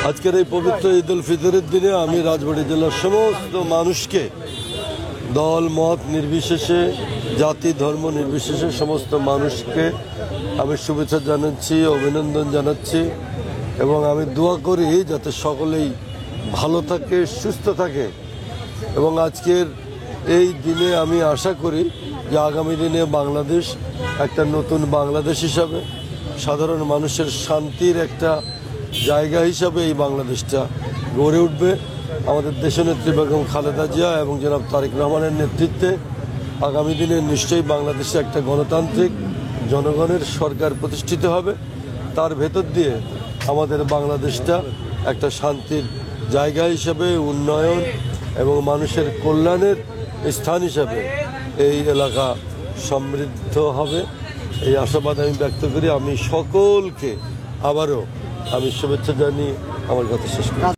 আজকের এই পবিত্র ঈদ উল ফিতরের দিনে আমি রাজবাড়ী জেলার সমস্ত মানুষকে দল মত নির্বিশেষে, জাতি ধর্ম নির্বিশেষে সমস্ত মানুষকে আমি শুভেচ্ছা জানাচ্ছি, অভিনন্দন জানাচ্ছি এবং আমি দোয়া করি যাতে সকলেই ভালো থাকে, সুস্থ থাকে। এবং আজকের এই দিনে আমি আশা করি যে আগামী দিনে বাংলাদেশ একটা নতুন বাংলাদেশ হিসাবে, সাধারণ মানুষের শান্তির একটা জায়গা হিসাবে এই বাংলাদেশটা গড়ে উঠবে। আমাদের দেশনেত্রী বেগম খালেদা জিয়া এবং জনাব তারেক রহমানের নেতৃত্বে আগামী দিনে নিশ্চয়ই বাংলাদেশে একটা গণতান্ত্রিক জনগণের সরকার প্রতিষ্ঠিত হবে। তার ভেতর দিয়ে আমাদের বাংলাদেশটা একটা শান্তির জায়গা হিসাবে, উন্নয়ন এবং মানুষের কল্যাণের স্থান হিসাবে এই এলাকা সমৃদ্ধ হবে, এই আশাবাদ আমি ব্যক্ত করি। আমি সকলকে আবারও আমি শুভেচ্ছা জানিয়ে আমার কথা শেষ করি।